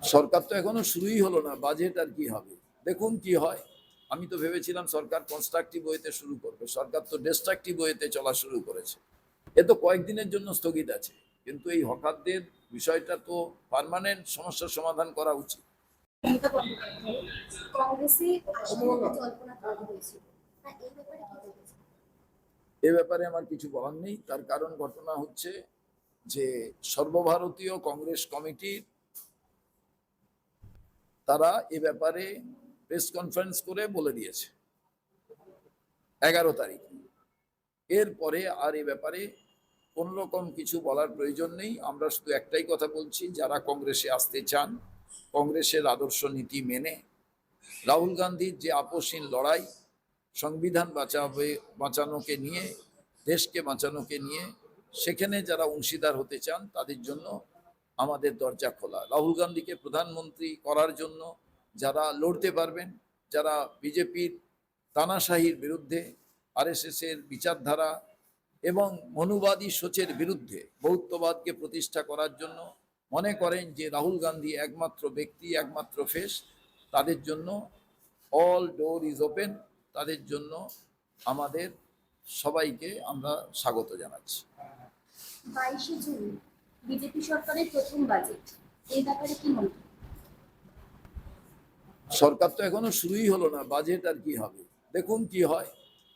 সরকার তো এখনো শুরুই হলো না, বাজেট আর কি হবে, দেখুন কি হয়। আমি তো ভেবেছিলাম সরকার কনস্ট্রাকটিভ ওয়েতে শুরু করবে, সরকার তো ডিস্ট্রাকটিভ ওয়েতে চলা শুরু করেছে। এ তো কয়েকদিনের জন্য স্থগিত আছে, কিন্তু এই হকারদের বিষয়টা তো পার্মানেন্ট সমস্যার সমাধান করা উচিত। মমতা বন্দ্যোপাধ্যায় কংগ্রেসে আসার একটা জল্পনা তৈরি হয়েছিল, তা এই ব্যাপারে কি বলছেন? এ ব্যাপারে আমার কিছু বলার নেই, তার কারণ ঘটনা হচ্ছে যে সর্বভারতীয় কংগ্রেস কমিটির তারা এ ব্যাপারে প্রেস কনফারেন্স করে বলে দিয়েছে 11 তারিখ। এরপরে আর এ ব্যাপারে কোন রকম কিছু বলার প্রয়োজন নেই। আমরা শুধু একটাই কথা বলছি, যারা কংগ্রেসে আসতে চান, কংগ্রেসের আদর্শ নীতি মেনে রাহুল গান্ধীর যে আপোষহীন লড়াই, সংবিধান বাঁচানোকে নিয়ে, দেশকে বাঁচানোকে নিয়ে, সেখানে যারা অংশীদার হতে চান তাদের জন্য আমাদের দরজা খোলা। রাহুল গান্ধীকে প্রধানমন্ত্রী করার জন্য যারা লড়তে পারবেন, যারা বিজেপির তানাশাহির বিরুদ্ধে, আরএসএস এর বিচারধারা এবং মনুবাদী সোচের বিরুদ্ধে বহুত্ববাদকে প্রতিষ্ঠা করার জন্য মনে করেন যে রাহুল গান্ধী একমাত্র ব্যক্তি, একমাত্র ফেস, তাদের জন্য অল ডোর ইজ ওপেন। তাদের জন্য আমাদের সবাইকে আমরা স্বাগত জানাচ্ছি। 22শে জুন বিজেপি সরকারের প্রথম বাজেট, এই ব্যাপারে কি মনে হয়? সরকার তো এখনো শুরুই হলো না, বাজেট আর কি হবে, দেখুন কি হয়।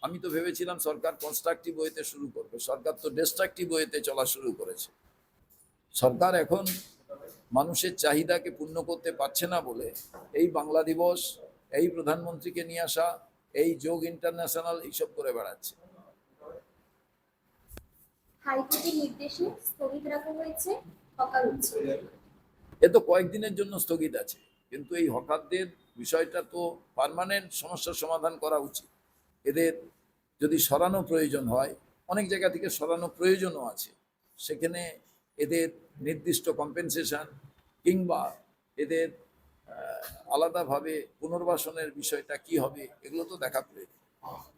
আমি তো ভেবেছিলাম সরকার কনস্ট্রাকটিভ ওয়েতে শুরু করবে, সরকার তো ডিস্ট্রাকটিভ ওয়েতে চলা শুরু করেছে। সরকার এখন মানুষের চাহিদাকে পূর্ণ করতে পারছে না বলে এই বাংলা দিবস, এই প্রধানমন্ত্রীকে নিয়ে আসা, এই যোগ ইন্টারন্যাশনাল এইসব করে বেড়াচ্ছে। হাইকোর্টের নির্দেশে স্থগিত রাখা হয়েছে হকার উচ্ছেদ। এ তো কয়েকদিনের জন্য স্থগিত আছে, কিন্তু এই হকারদের বিষয়টা তো পার্মানেন্ট সমস্যার সমাধান করা উচিত। এদের যদি সরানো প্রয়োজন হয়, অনেক জায়গা থেকে সরানো প্রয়োজনও আছে, সেখানে এদের নির্দিষ্ট কম্পেনসেশন কিংবা এদের আলাদাভাবে পুনর্বাসনের বিষয়টা কি হবে, এগুলো তো দেখা প্রয়োজন।